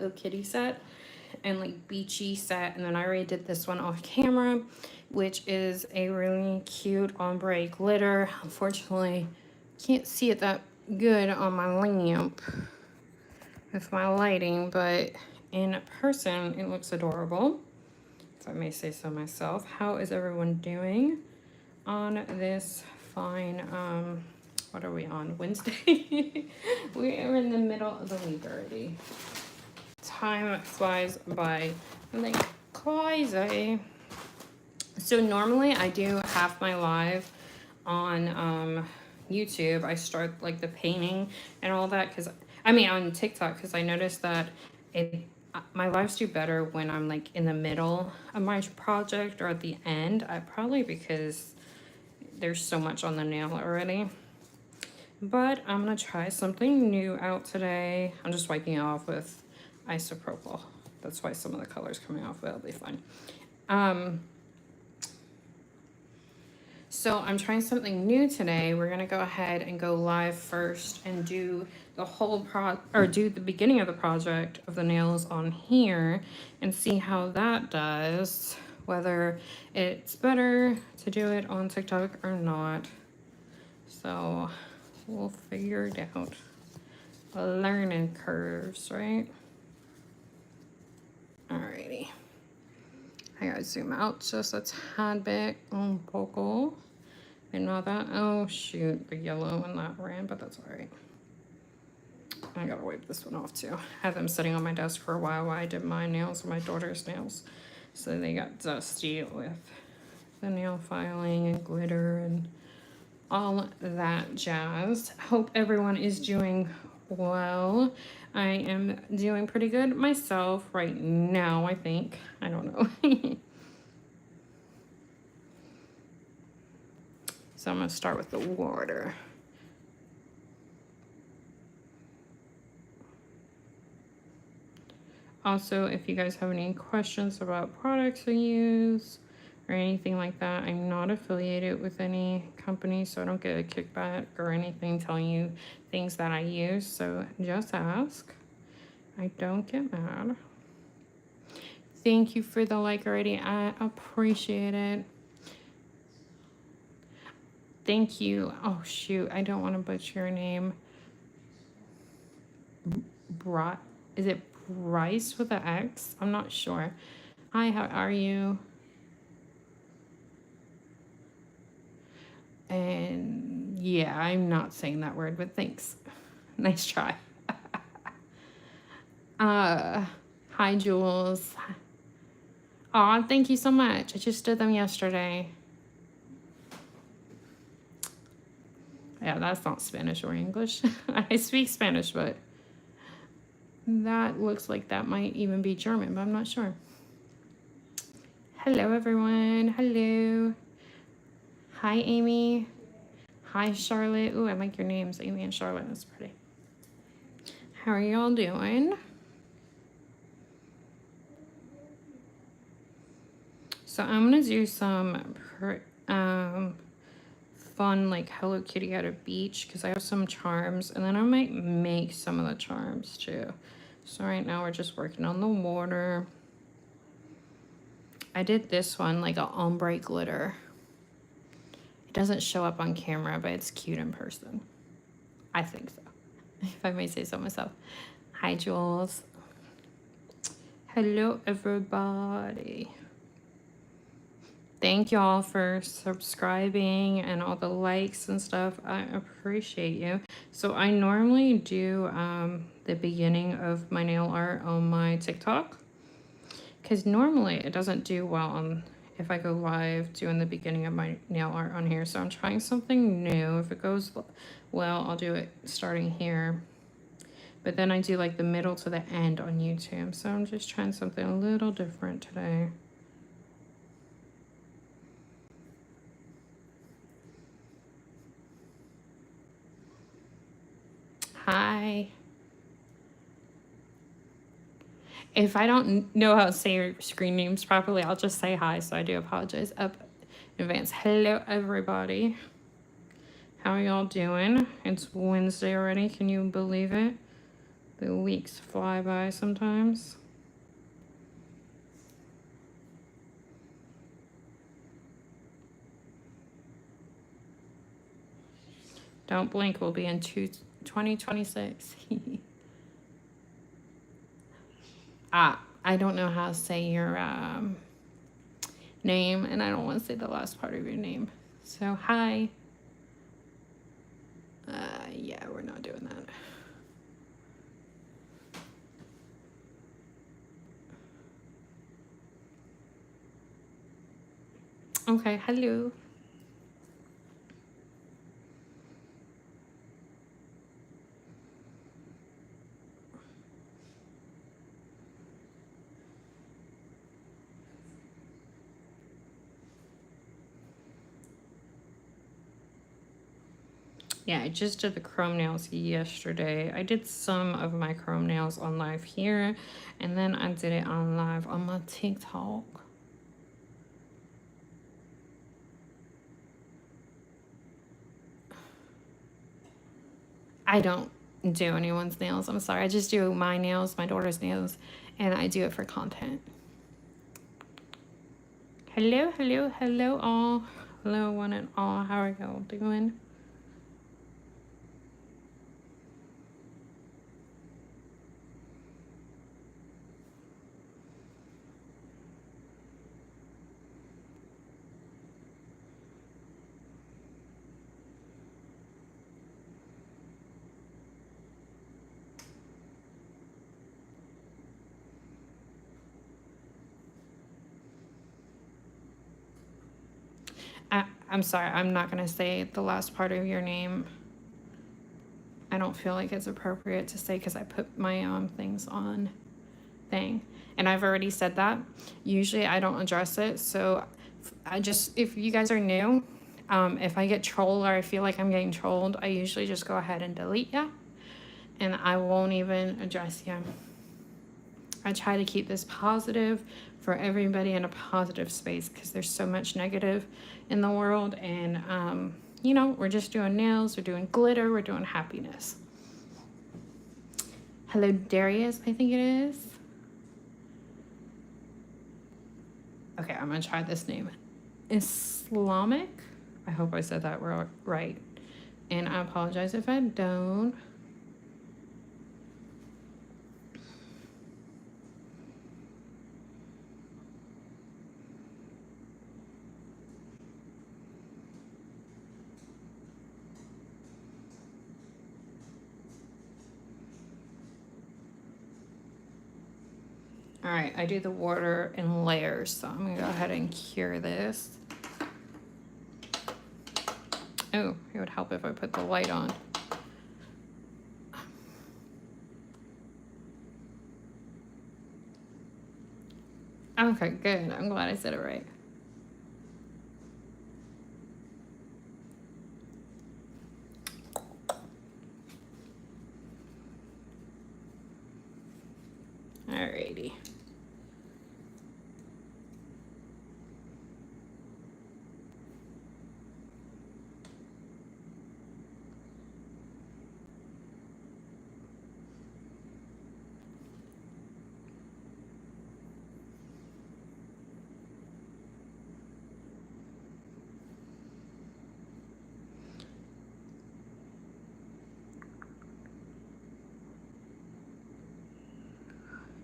Hello Kitty set and like beachy set, and then I already did this one off camera, which is a really cute ombre glitter. Unfortunately, can't see it that good on my lamp with my lighting, but in person it looks adorable, if I may say so myself. How is everyone doing on this fine what are we on, Wednesday? We are in the middle of the week already. Time flies by like crazy. So normally I do half my live on YouTube. I start like the painting and all that because I mean on TikTok, because I noticed that it my lives do better when I'm like in the middle of my project or at the end. I probably because there's so much on the nail already. But I'm gonna try something new out today. I'm just wiping it off with isopropyl. That's why some of the color's coming off, but it'll be fine. So I'm trying something new today. We're gonna go ahead and go live first and do the whole do the beginning of the project of the nails on here and see how that does, whether it's better to do it on TikTok or not. So we'll figure it out. Learning curves, right? Alrighty. I gotta zoom out just a tad bit un poco. And not that, oh shoot, the yellow and that ran, but that's alright. I gotta wipe this one off too. I had them sitting on my desk for a while I did my nails and my daughter's nails. So they got dusty with the nail filing and glitter and all that jazz. Hope everyone is doing well. I am doing pretty good myself right now, I think. I don't know. So I'm gonna start with the water. Also, if you guys have any questions about products I use or anything like that, I'm not affiliated with any company, so I don't get a kickback or anything telling you things that I use. So just ask. I don't get mad. Thank you for the like already. I appreciate it. Thank you. Oh shoot, I don't want to butcher your name. Is it Bryce with an X? I'm not sure. Hi, how are you? And yeah, I'm not saying that word, but thanks. Nice try. Hi, Jules. Aw, thank you so much. I just did them yesterday. Yeah, that's not Spanish or English. I speak Spanish, but that looks like that might even be German, but I'm not sure. Hello, everyone. Hello. Hi, Amy. Hi, Charlotte. Ooh, I like your names, Amy and Charlotte. That's pretty. How are y'all doing? So I'm gonna do some fun like Hello Kitty at a beach because I have some charms, and then I might make some of the charms too. So right now we're just working on the water. I did this one like an ombre glitter. It doesn't show up on camera, but it's cute in person. I think so, if I may say so myself. Hi, Jules. Hello, everybody. Thank y'all for subscribing and all the likes and stuff. I appreciate you. So I normally do the beginning of my nail art on my TikTok, because normally it doesn't do well on if I go live doing the beginning of my nail art on here. So I'm trying something new. If it goes well, I'll do it starting here. But then I do like the middle to the end on YouTube. So I'm just trying something a little different today. Hi. If I don't know how to say your screen names properly, I'll just say hi. So I do apologize up in advance. Hello, everybody. How are y'all doing? It's Wednesday already. Can you believe it? The weeks fly by sometimes. Don't blink, we'll be in 2026. I don't know how to say your name, and I don't want to say the last part of your name. So, hi. Yeah, we're not doing that. Okay, hello. Yeah, I just did the chrome nails yesterday. I did some of my chrome nails on live here, and then I did it on live on my TikTok. I don't do anyone's nails. I'm sorry. I just do my nails, my daughter's nails, and I do it for content. Hello, hello, hello, all. Hello, one and all. How are y'all doing? I'm sorry. I'm not going to say the last part of your name. I don't feel like it's appropriate to say because I put my things on thing. And I've already said that. Usually I don't address it. So if you guys are new, if I get trolled or I feel like I'm getting trolled, I usually just go ahead and delete ya. And I won't even address ya. I try to keep this positive for everybody in a positive space because there's so much negative in the world. And, you know, we're just doing nails, we're doing glitter, we're doing happiness. Hello, Darius, I think it is. Okay, I'm gonna try this name. Islamic? I hope I said that right. And I apologize if I don't. All right, I do the water in layers, so I'm gonna go ahead and cure this. Oh, it would help if I put the light on. Okay, good. I'm glad I said it right. Alrighty.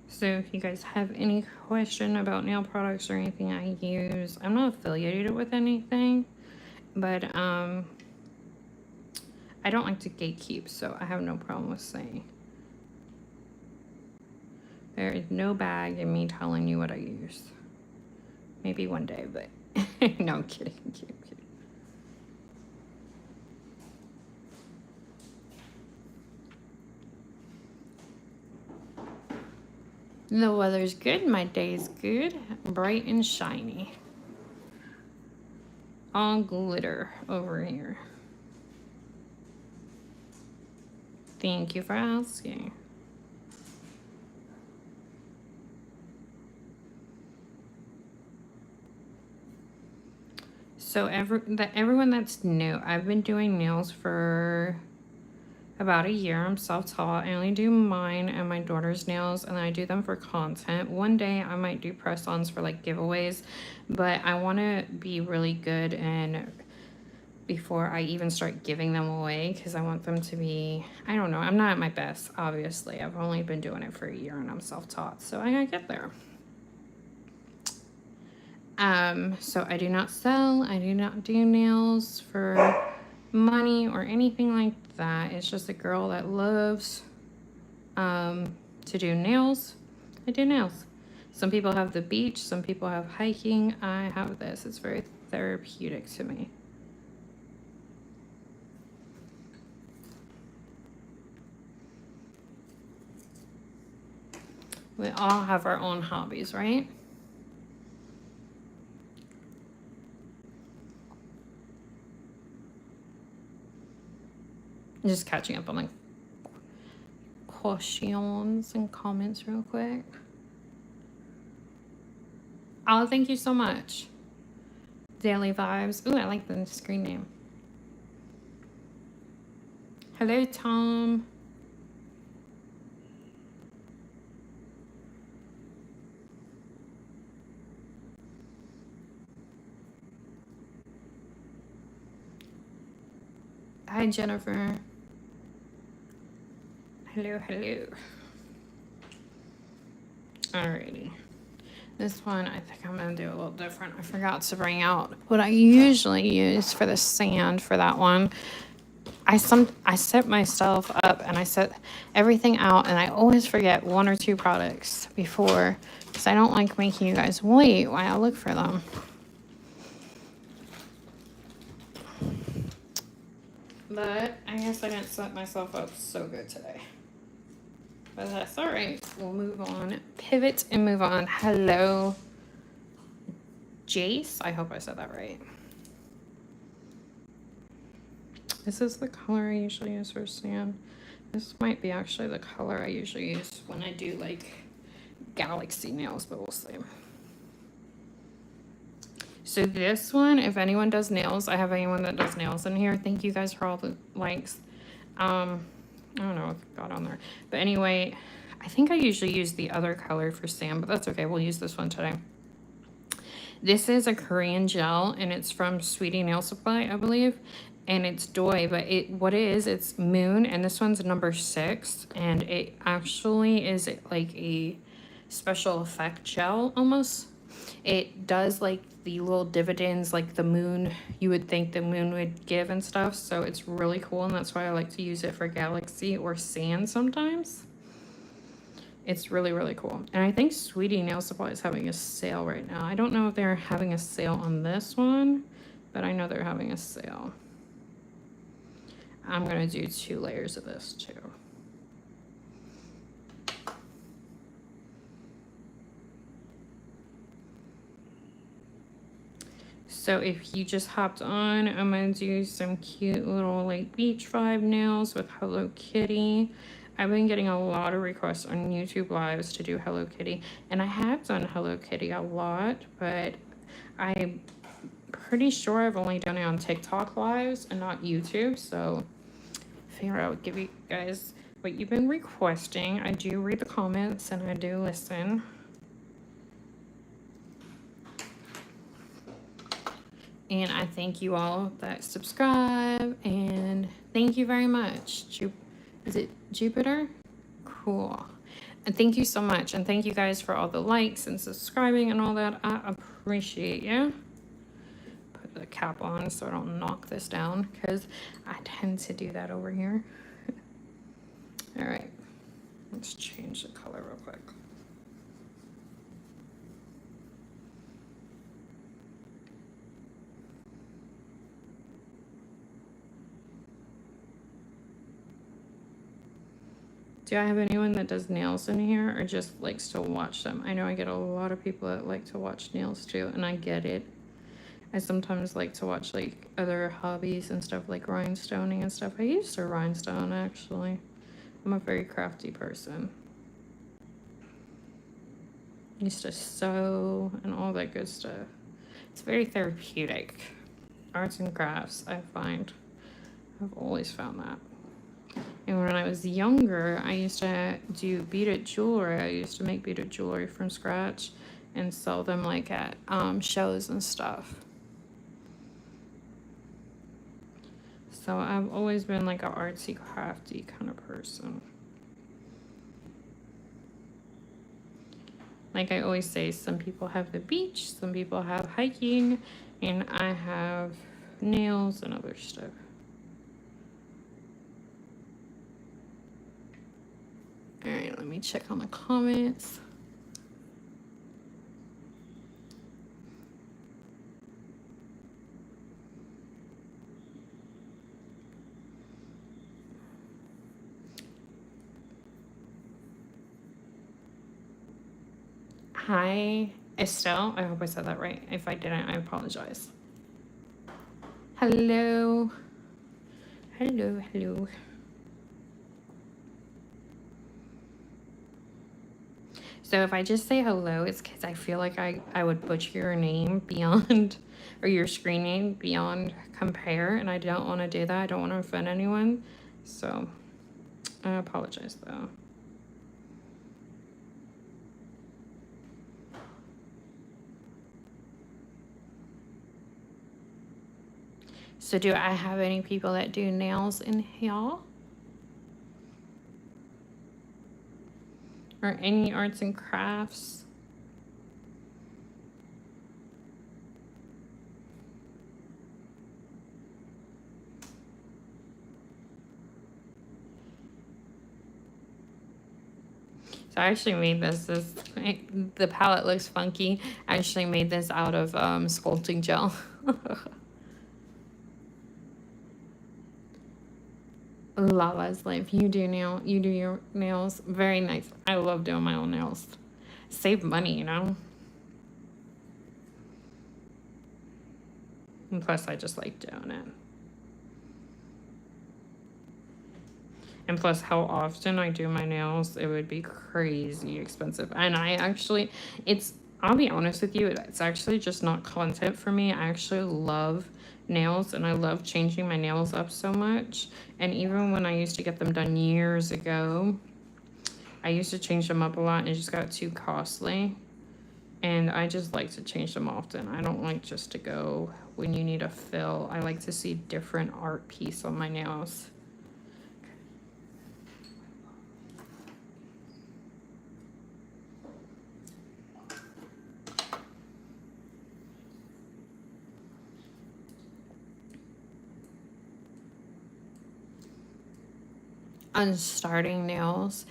So if you guys have any question about nail products or anything I use, I'm not affiliated with anything, but I don't like to gatekeep, so I have no problem with saying. There is no bag in me telling you what I use. Maybe one day, but no, I'm kidding, I'm kidding, I'm kidding. The weather's good, my day's good, bright and shiny. All glitter over here. Thank you for asking. So everyone that's new, I've been doing nails for about a year. I'm self-taught. I only do mine and my daughter's nails, and I do them for content. One day I might do press-ons for like giveaways, but I want to be really good and before I even start giving them away, because I want them to be, I don't know, I'm not at my best, obviously. I've only been doing it for a year and I'm self-taught, so I gotta get there. So I do not sell, I do not do nails for money or anything like that. It's just a girl that loves to do nails. I do nails. Some people have the beach, some people have hiking. I have this. It's very therapeutic to me. We all have our own hobbies, right? Just catching up on like questions and comments real quick. Oh, thank you so much. Daily Vibes. Ooh, I like the screen name. Hello, Tom. Hi, Jennifer. Hello, hello. Alrighty. This one, I think I'm going to do a little different. I forgot to bring out what I usually use for the sand for that one. I set myself up and I set everything out, and I always forget one or two products before, because I don't like making you guys wait while I look for them. But I guess I didn't set myself up so good today. But that's all right. We'll move on. Pivot and move on. Hello, Jace. I hope I said that right. This is the color I usually use for sand. This might be actually the color I usually use when I do like galaxy nails, but we'll see. So this one, if anyone does nails, I have anyone that does nails in here. Thank you guys for all the likes. I don't know what got on there. But anyway, I think I usually use the other color for sand, but that's okay. We'll use this one today. This is a Korean gel, and it's from Sweetie Nail Supply, I believe. And it's Doi, but it's Moon, and this one's number 6. And it actually is like a special effect gel almost. It does like the little dividends like the moon, you would think the moon would give and stuff. So it's really cool, and that's why I like to use it for galaxy or sand sometimes. It's really, really cool. And I think Sweetie Nail Supply is having a sale right now. I don't know if they're having a sale on this one, but I know they're having a sale. I'm going to do 2 layers of this too. So if you just hopped on, I'm going to do some cute little like beach vibe nails with Hello Kitty. I've been getting a lot of requests on YouTube Lives to do Hello Kitty. And I have done Hello Kitty a lot, but I'm pretty sure I've only done it on TikTok Lives and not YouTube. So I figure I would give you guys what you've been requesting. I do read the comments and I do listen. And I thank you all that subscribe, and thank you very much. Is it Jupiter? Cool. And thank you so much. And thank you guys for all the likes and subscribing and all that. I appreciate you. Put the cap on so I don't knock this down, because I tend to do that over here. All right. Let's change the color real quick. Do I have anyone that does nails in here or just likes to watch them? I know I get a lot of people that like to watch nails too, and I get it. I sometimes like to watch like other hobbies and stuff like rhinestoning and stuff. I used to rhinestone actually. I'm a very crafty person. I used to sew and all that good stuff. It's very therapeutic. Arts and crafts, I find. I've always found that. And when I was younger, I used to do beaded jewelry. I used to make beaded jewelry from scratch and sell them like at shows and stuff. So I've always been like an artsy crafty kind of person. Like I always say, some people have the beach, some people have hiking, and I have nails and other stuff. All right, let me check on the comments. Hi, Estelle. I hope I said that right. If I didn't, I apologize. Hello. Hello, hello. So if I just say hello, it's because I feel like I would butcher your name beyond, or your screen name beyond compare, and I don't want to do that. I don't want to offend anyone. So I apologize though. So do I have any people that do nails in here? Or any arts and crafts? So I actually made this, the palette looks funky. I actually made this out of sculpting gel. Lala's life. You do your nails. Very nice. I love doing my own nails. Save money, you know? And plus, I just like doing it. And plus, how often I do my nails, it would be crazy expensive. And I actually, I'll be honest with you, it's actually just not content for me. I actually love nails and I love changing my nails up so much. And even when I used to get them done years ago, I used to change them up a lot and it just got too costly. And I just like to change them often. I don't like just to go when you need a fill. I like to see different art piece on my nails. On starting nails.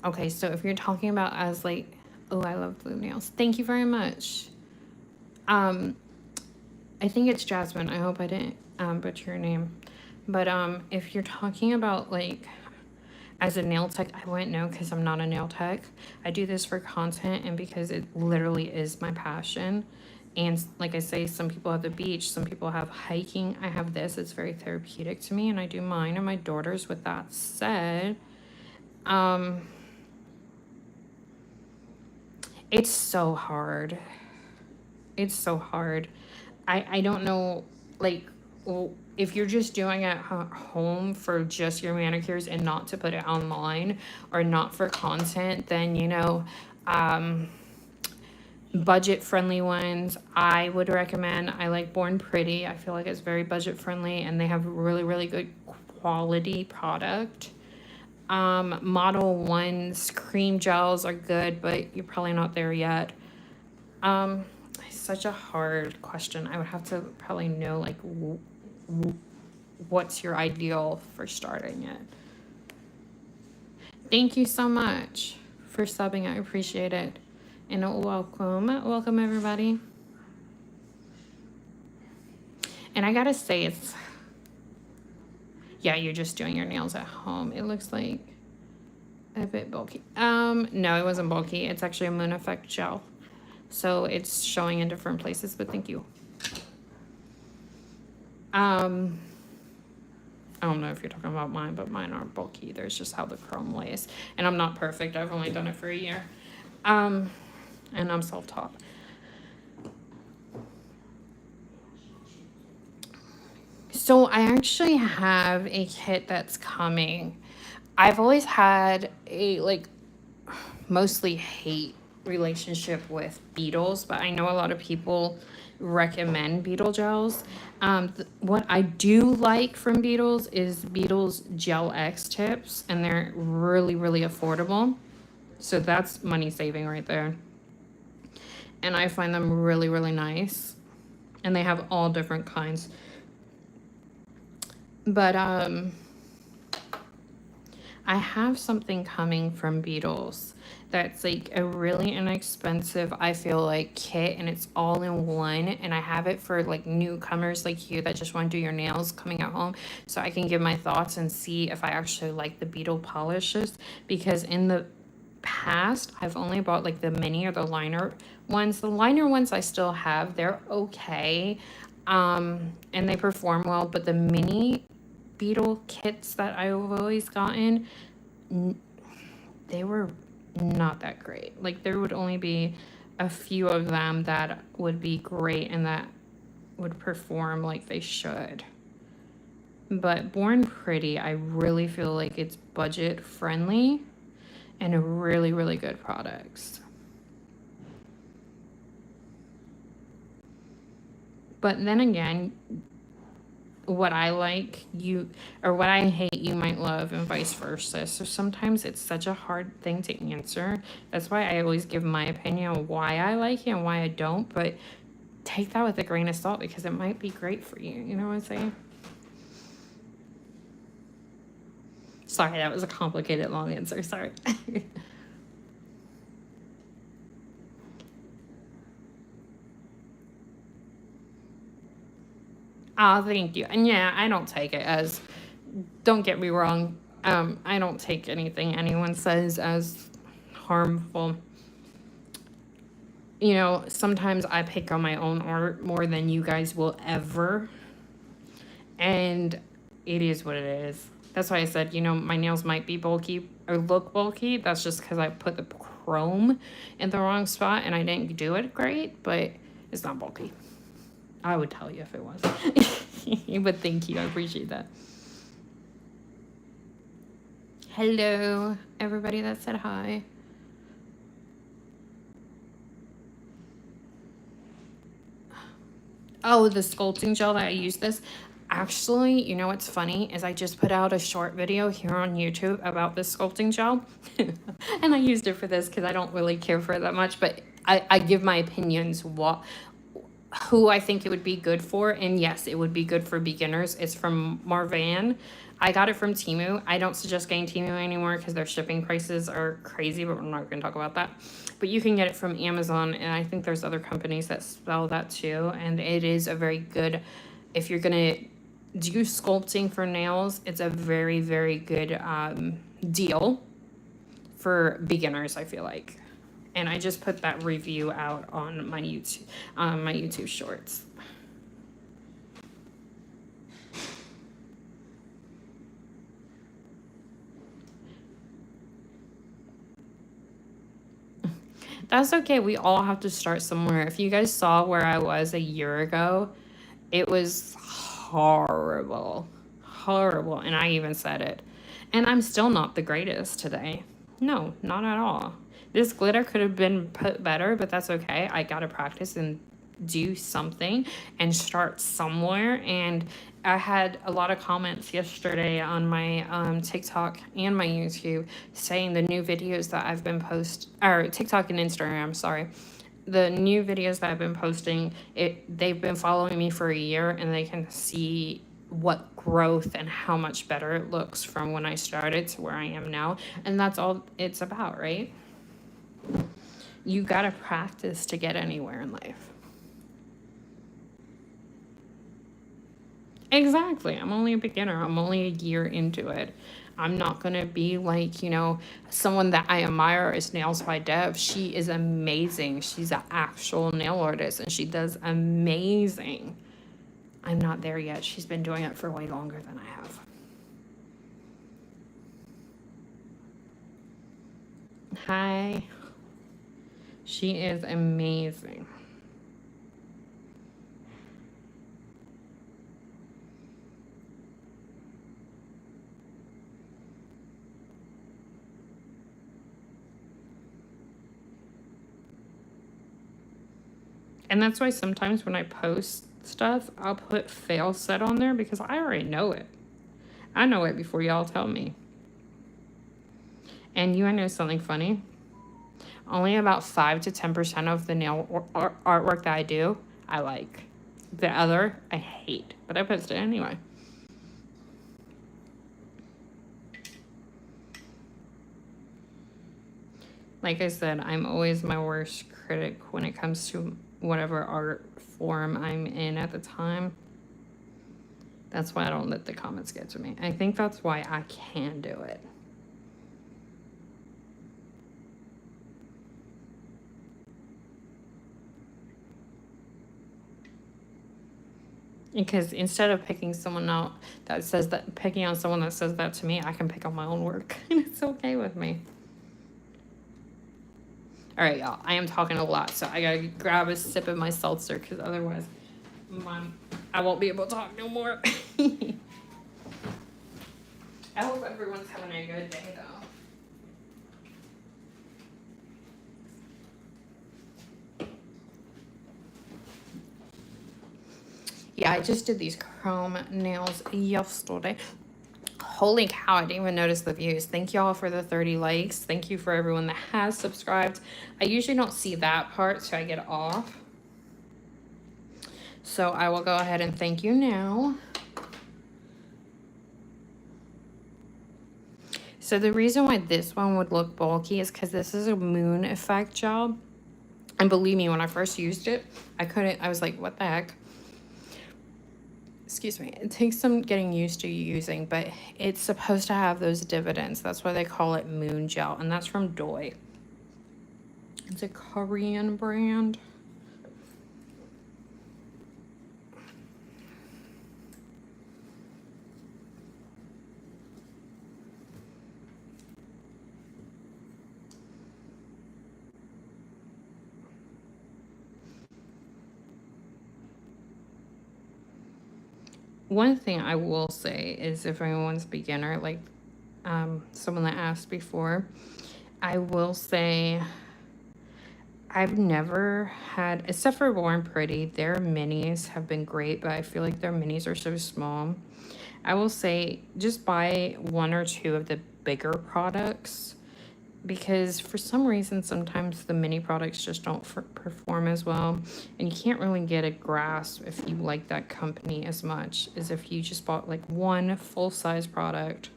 Okay, so if you're talking about as like, oh, I love blue nails. Thank you very much. I think it's Jasmine. I hope I didn't butcher your name. But if you're talking about like as a nail tech, I wouldn't know because I'm not a nail tech. I do this for content and because it literally is my passion. And like I say, some people have the beach, some people have hiking. I have this. It's very therapeutic to me, and I do mine and my daughter's. With that said, it's so hard. It's so hard. I don't know, like, well, if you're just doing it at home for just your manicures and not to put it online or not for content, then, you know, budget friendly ones I would recommend. I like Born Pretty. I feel like it's very budget friendly and they have really, really good quality product. Model One's cream gels are good, but you're probably not there yet. It's such a hard question. I would have to probably know like what's your ideal for starting it. Thank you so much for subbing. I appreciate it. And welcome everybody. And I gotta say, it's, yeah, you're just doing your nails at home. It looks like a bit bulky. No, it wasn't bulky. It's actually a Moon Effect gel. So it's showing in different places, but thank you. I don't know if you're talking about mine, but mine aren't bulky. There's just how the chrome lays. And I'm not perfect. I've only done it for a year. And I'm self-taught. So I actually have a kit that's coming I've always had a like mostly hate relationship with beetles, but I know a lot of people recommend beetle gels. What I do like from Beetles is Beetles Gel X tips, and they're really, really affordable. So that's money saving right there. And I find them really, really nice. And they have all different kinds. But I have something coming from Beetles that's like a really inexpensive, I feel like, kit, and it's all in one. And I have it for like newcomers like you that just want to do your nails coming at home, so I can give my thoughts and see if I actually like the Beetle polishes. Because in the past, I've only bought like the mini or the liner ones. The liner ones I still have, they're okay. And they perform well, but the mini Beetle kits that I've always gotten, they were not that great. Like there would only be a few of them that would be great and that would perform like they should. But Born Pretty, I really feel like it's budget friendly and a really, really good products. But then again, what I like you, or what I hate you might love, and vice versa. So sometimes it's such a hard thing to answer. That's why I always give my opinion on why I like it and why I don't. But take that with a grain of salt, because it might be great for you. You know what I'm saying? Sorry, that was a complicated long answer. Sorry. Oh, thank you. And yeah, I don't take it as, don't get me wrong, I don't take anything anyone says as harmful. You know, sometimes I pick on my own art more than you guys will ever. And it is what it is. That's why I said, you know, my nails might be bulky or look bulky. That's just because I put the chrome in the wrong spot and I didn't do it great, but it's not bulky. I would tell you if it was. But thank you. I appreciate that. Hello, everybody that said hi. Oh, the sculpting gel that I use this. Actually, you know what's funny is I just put out a short video here on YouTube about this sculpting gel. And I used it for this because I don't really care for it that much, but I give my opinions what who I think it would be good for. And yes, it would be good for beginners. It's from Marvan. I got it from Temu. I don't suggest getting Temu anymore because their shipping prices are crazy, but we're not going to talk about that. But you can get it from Amazon, and I think there's other companies that sell that too. And it is a very good, if you're going to do sculpting for nails, it's a very, very good deal for beginners, I feel like. And I just put that review out on my YouTube shorts. That's okay. We all have to start somewhere. If you guys saw where I was a year ago, it was horrible. Horrible. And I even said it. And I'm still not the greatest today. No, not at all. This glitter could have been put better, but that's okay. I gotta practice and do something and start somewhere. And I had a lot of comments yesterday on my TikTok and my YouTube saying the new videos that I've been or TikTok and Instagram, sorry. The new videos that I've been posting, they've been following me for a year and they can see what growth and how much better it looks from when I started to where I am now. And that's all it's about, right? You gotta practice to get anywhere in life. Exactly. I'm only a beginner. I'm only a year into it. I'm not going to be like, you know, someone that I admire is Nails by Dev. She is amazing. She's an actual nail artist and she does amazing. I'm not there yet. She's been doing it for way longer than I have. Hi. She is amazing. And that's why sometimes when I post stuff, I'll put fail set on there because I already know it. I know it before y'all tell me. And you wanna know something funny? Only about 5 to 10% of the nail artwork that I do, I like. The other, I hate. But I post it anyway. Like I said, I'm always my worst critic when it comes to whatever art form I'm in at the time. That's why I don't let the comments get to me. I think that's why I can do it. Because instead of picking someone out that says that, picking on someone that says that to me, I can pick on my own work. And it's okay with me. All right, y'all. I am talking a lot, so I gotta grab a sip of my seltzer because otherwise, I won't be able to talk no more. I hope everyone's having a good day, though. Yeah, I just did these chrome nails yesterday. Holy cow, I didn't even notice the views. Thank y'all for the 30 likes. Thank you for everyone that has subscribed. I usually don't see that part, so I get off. So I will go ahead and thank you now. So the reason why this one would look bulky is because this is a moon effect gel. And believe me, when I first used it, I was like, what the heck? Excuse me, it takes some getting used to using, but it's supposed to have those dividends. That's why they call it moon gel, and that's from Doi. It's a Korean brand. One thing I will say is if anyone's beginner, like someone that asked before, I will say I've never had, except for Born Pretty, their minis have been great, but I feel like their minis are so small. I will say just buy one or two of the bigger products because for some reason sometimes the mini products just don't perform as well, and you can't really get a grasp if you like that company as much as if you just bought like one full-size product.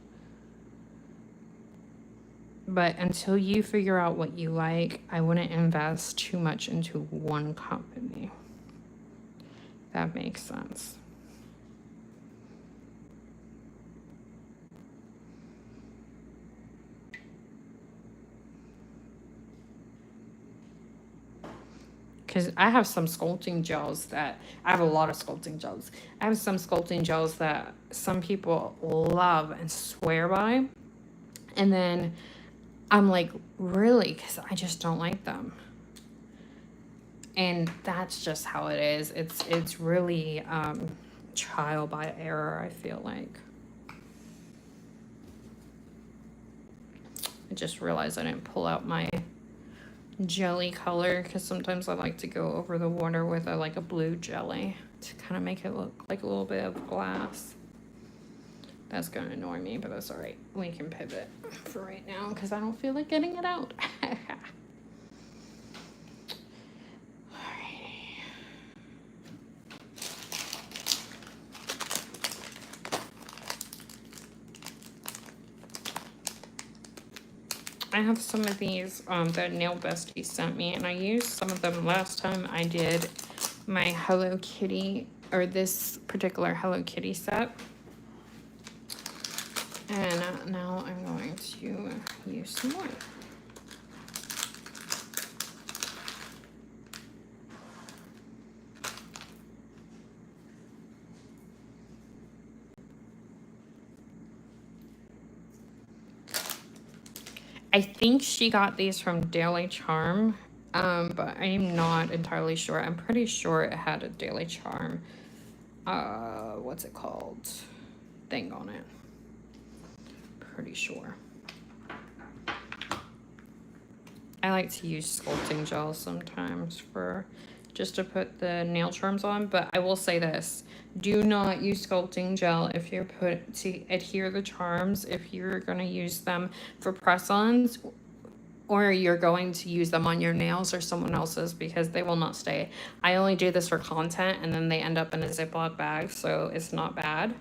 But until you figure out what you like, I wouldn't invest too much into one company. That makes sense. Because I have some sculpting gels that, I have a lot of sculpting gels. I have some sculpting gels that some people love and swear by. And then I'm like, really? Because I just don't like them. And that's just how it is. It's really trial by error, I feel like. I just realized I didn't pull out my jelly color because sometimes I like to go over the water with a blue jelly to kind of make it look like a little bit of glass. That's gonna annoy me, but that's all right. We can pivot for right now because I don't feel like getting it out. I have some of these that Nail Bestie sent me, and I used some of them last time I did my Hello Kitty, or this particular Hello Kitty set. And now I'm going to use some more. I think she got these from Daily Charm, but I'm not entirely sure. I'm pretty sure it had a Daily Charm, what's it called, thing on it. Pretty sure. I like to use sculpting gels sometimes for just to put the nail charms on. But I will say this, do not use sculpting gel if you're put to adhere the charms, if you're going to use them for press-ons, or you're going to use them on your nails or someone else's, because they will not stay. I only do this for content, and then they end up in a Ziploc bag, so it's not bad.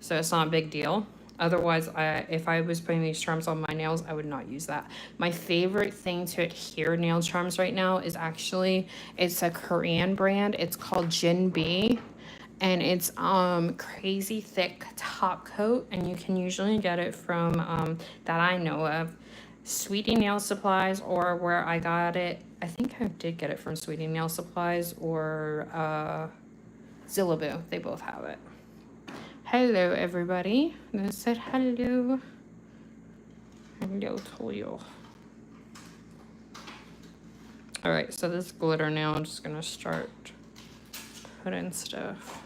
So it's not a big deal. Otherwise, if I was putting these charms on my nails, I would not use that. My favorite thing to adhere nail charms right now is actually, it's a Korean brand. It's called Jinbei. And it's crazy thick top coat. And you can usually get it from, that I know of, Sweetie Nail Supplies, or where I got it. I think I did get it from Sweetie Nail Supplies or Zillaboo. They both have it. Hello, everybody. I said hello. Hello to you. All right, so this glitter now, I'm just gonna start putting stuff.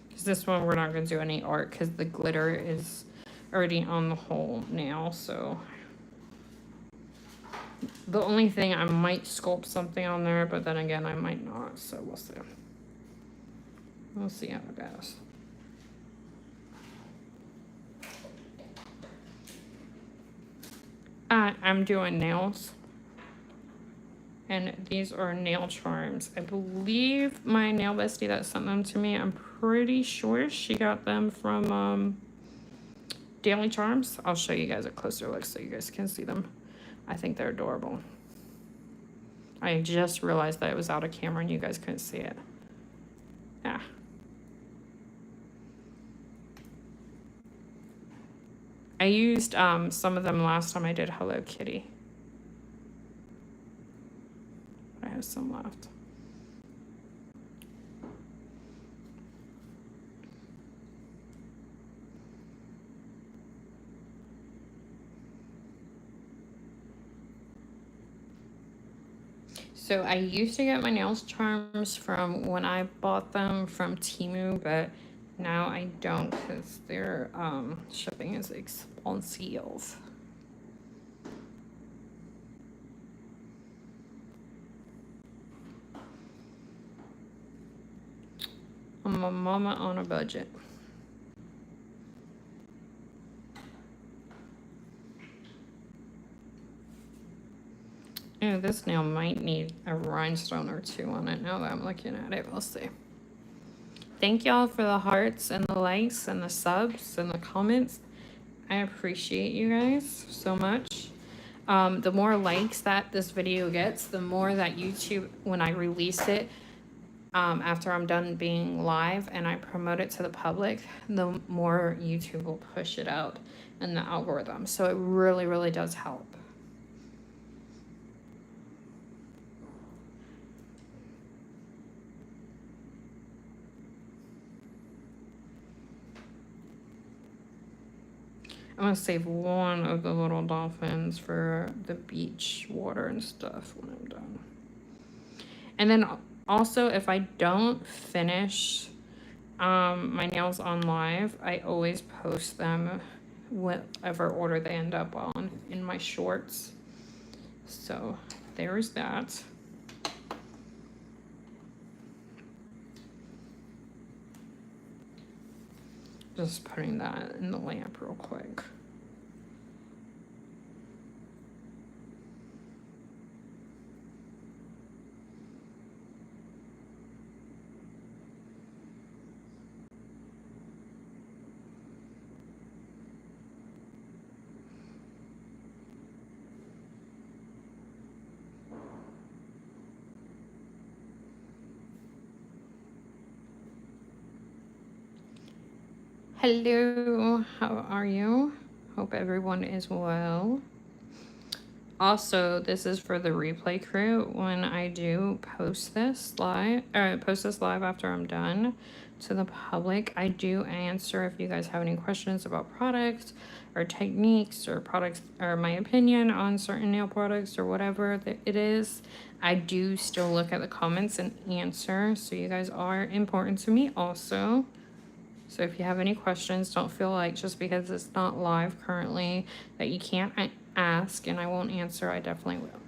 Because this one, we're not gonna do any art because the glitter is already on the whole nail, so. The only thing, I might sculpt something on there, but then again, I might not, so we'll see. We'll see how it goes. I'm doing nails. And these are nail charms. I believe my nail bestie that sent them to me, I'm pretty sure she got them from Daily Charms. I'll show you guys a closer look so you guys can see them. I think they're adorable. I just realized that it was out of camera and you guys couldn't see it. Yeah. I used some of them last time I did Hello Kitty. I have some left. So I used to get my nails charms from when I bought them from Temu, but now I don't because their shipping is expensive. I'm a mama on a budget. Yeah, this nail might need a rhinestone or two on it now that I'm looking at it. We'll see. Thank y'all for the hearts and the likes and the subs and the comments. I appreciate you guys so much. The more likes that this video gets, the more that YouTube, when I release it, after I'm done being live and I promote it to the public, the more YouTube will push it out in the algorithm. So it really, really does help. I'm gonna save one of the little dolphins for the beach water and stuff when I'm done. And then also, if I don't finish my nails on live, I always post them whatever order they end up on in my shorts. So there's that. Just putting that in the lamp real quick. Hello, how are you? Hope everyone is well. Also, this is for the replay crew. When I do post this live, after I'm done to the public, I do answer if you guys have any questions about products or techniques or products or my opinion on certain nail products or whatever it is. I do still look at the comments and answer. So you guys are important to me also. So if you have any questions, don't feel like just because it's not live currently that you can't ask and I won't answer. I definitely will.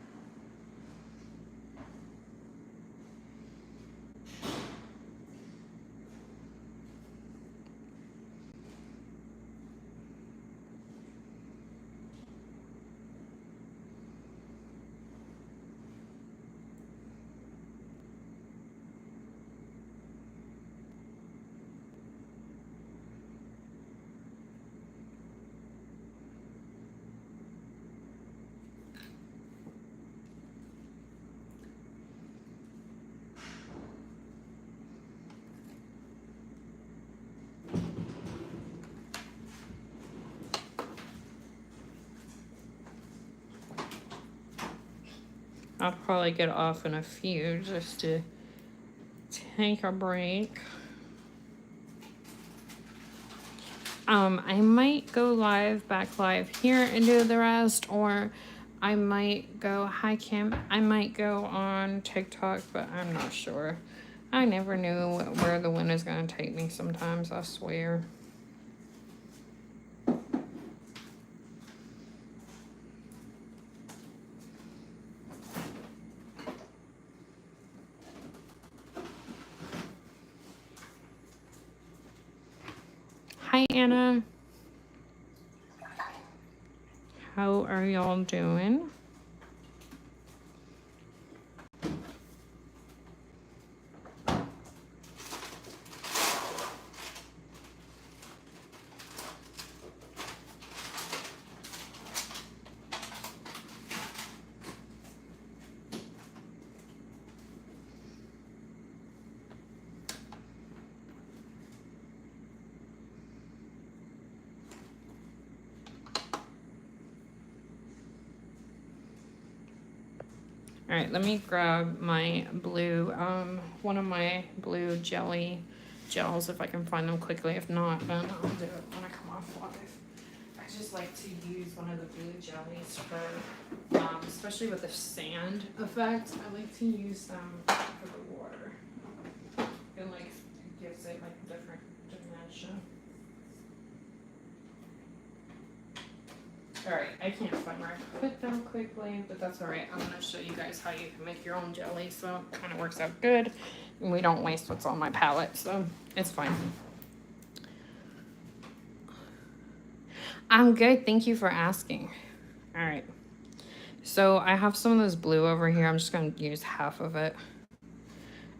I'll probably get off in a few just to take a break. I might go back live here and do the rest, or I might go, hi Kim, I might go on TikTok, but I'm not sure. I never knew where the wind is going to take me sometimes, I swear. Hi Anna. How are y'all doing? All right, let me grab my blue, one of my blue jelly gels if I can find them quickly. If not, then I'll do it when I come off live. I just like to use one of the blue jellies for, especially with the sand effect. I like to use them for the water. It like gives it like a different dimension. Alright, I can't find where I put them quickly, but that's alright. I'm going to show you guys how you can make your own jelly, so it kind of works out good. And we don't waste what's on my palette, so it's fine. I'm good, thank you for asking. Alright, so I have some of this blue over here. I'm just going to use half of it.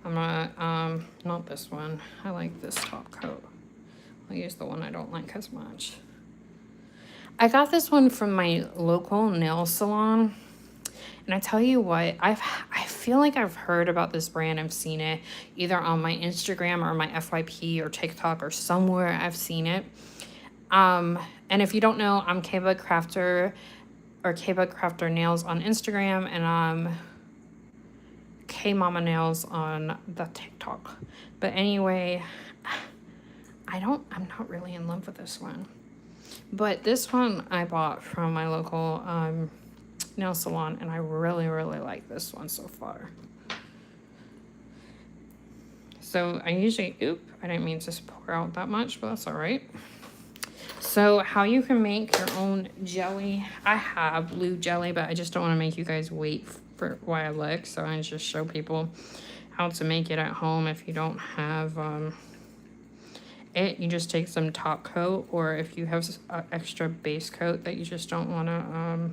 I'm not this one. I like this top coat. I'll use the one I don't like as much. I got this one from my local nail salon, and I tell you what, I feel like I've heard about this brand. I've seen it either on my Instagram or my FYP or TikTok or somewhere. I've seen it. And if you don't know, I'm K-Bug Crafter or K-Bug Crafter Nails on Instagram, and K-Mama Nails on the TikTok. But anyway, I'm not really in love with this one. But this one I bought from my local nail salon, and I really, really like this one so far. So I usually, I didn't mean to pour out that much, but that's all right. So how you can make your own jelly. I have blue jelly, but I just don't want to make you guys wait for while I look. So I just show people how to make it at home if you don't have you just take some top coat, or if you have extra base coat that you just don't want to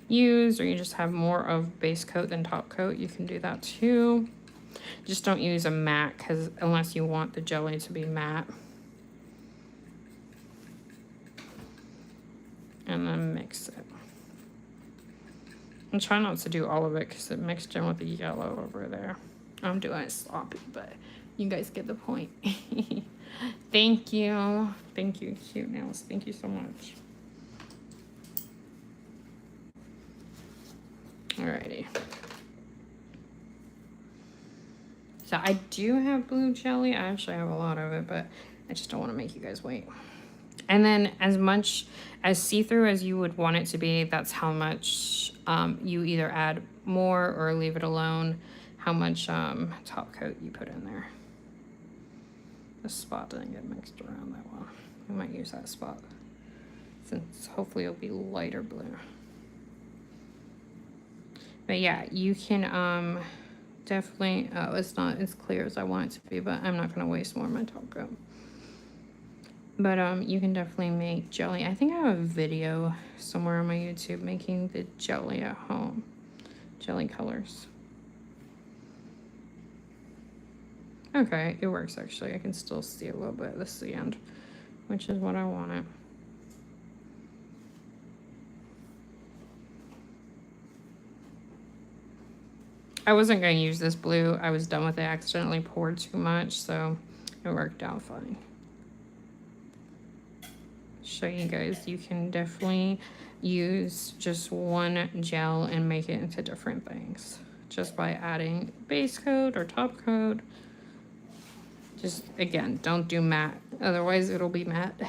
use, or you just have more of base coat than top coat, you can do that too. Just don't use a matte, because unless you want the jelly to be matte. And then mix it. And try not to do all of it because it mixed in with the yellow over there. I'm doing it sloppy, but you guys get the point. Thank you. Thank you, Cute Nails. Thank you so much. Alrighty. So I do have blue jelly. I actually have a lot of it, but I just don't want to make you guys wait. And then as much as see-through as you would want it to be, that's how much you either add more or leave it alone, how much top coat you put in there. This spot didn't get mixed around that well. I might use that spot, since hopefully it'll be lighter blue. But yeah, you can definitely, it's not as clear as I want it to be, but I'm not going to waste more of my top coat. But you can definitely make jelly. I think I have a video somewhere on my YouTube making the jelly at home. Jelly colors. Okay, it works actually. I can still see a little bit of the sand, which is what I wanted. I wasn't going to use this blue. I was done with it. I accidentally poured too much, so it worked out fine. Show you guys, you can definitely use just one gel and make it into different things just by adding base coat or top coat. Just again, don't do matte, otherwise it'll be matte.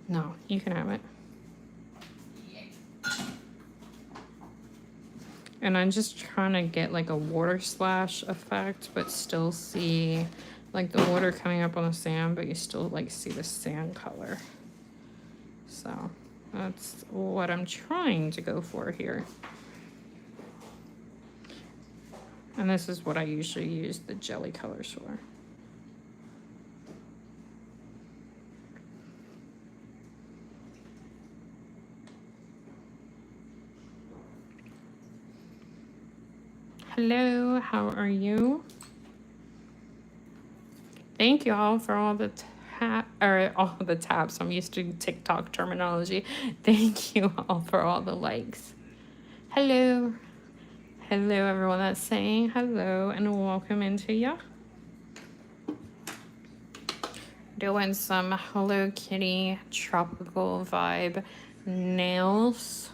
No, you can have it. And I'm just trying to get like a water splash effect, but still see like the water coming up on the sand, but you still like see the sand color. So that's what I'm trying to go for here. And this is what I usually use the jelly colors for. Hello, how are you? Thank you all for all the all the taps. I'm used to TikTok terminology. Thank you all for all the likes. Hello. Hello everyone that's saying hello and welcome into ya. Doing some Hello Kitty tropical vibe nails.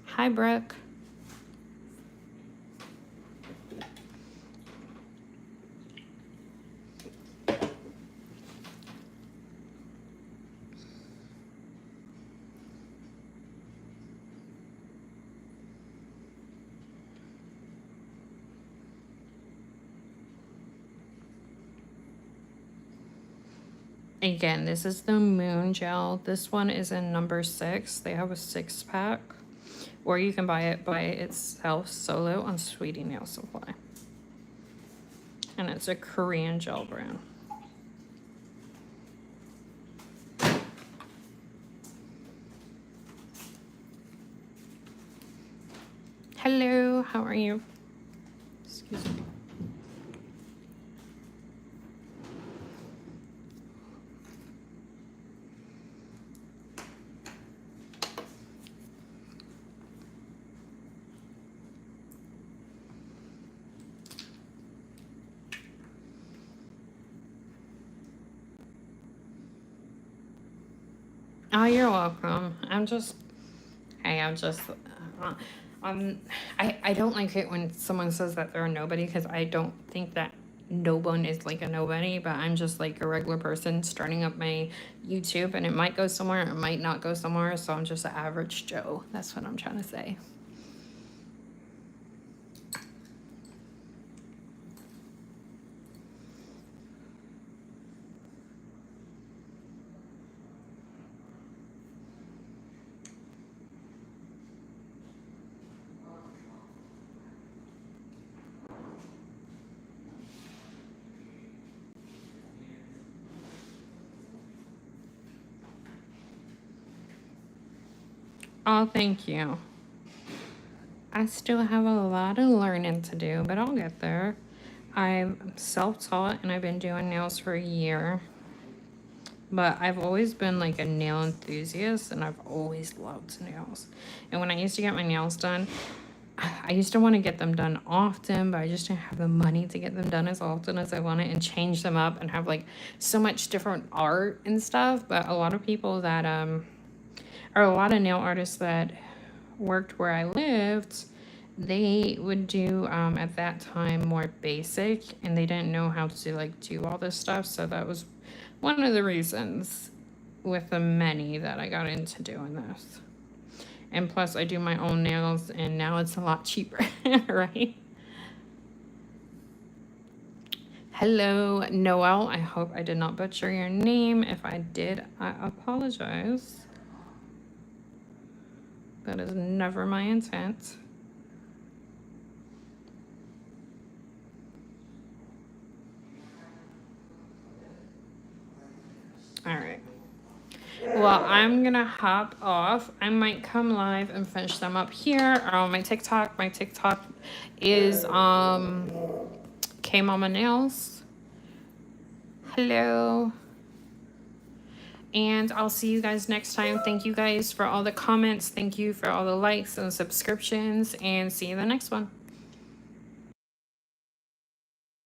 Hi Brooke. Again, this is the Moon Gel. This one is in number 6. They have a 6-pack. Or you can buy it by itself solo on Sweetie Nail Supply. And it's a Korean gel brand. Hello, how are you? Excuse me. Oh, you're welcome. I don't like it when someone says that they're a nobody, because I don't think that no one is like a nobody, but I'm just like a regular person starting up my YouTube, and it might go somewhere, it might not go somewhere, so I'm just an average Joe. That's what I'm trying to say. Oh, thank you. I still have a lot of learning to do, but I'll get there. I'm self-taught and I've been doing nails for a year. But I've always been like a nail enthusiast, and I've always loved nails. And when I used to get my nails done, I used to want to get them done often, but I just didn't have the money to get them done as often as I wanted and change them up and have like so much different art and stuff. But a lot of people that or a lot of nail artists that worked where I lived, they would do at that time more basic, and they didn't know how to like do all this stuff. So that was one of the reasons with the many that I got into doing this. And plus I do my own nails, and now it's a lot cheaper, right? Hello, Noel. I hope I did not butcher your name. If I did, I apologize. That is never my intent. All right. Well, I'm gonna hop off. I might come live and finish them up here or on my TikTok. My TikTok is K Mama Nails. Hello. And I'll see you guys next time. Thank you guys for all the comments. Thank you for all the likes and subscriptions, and see you in the next one.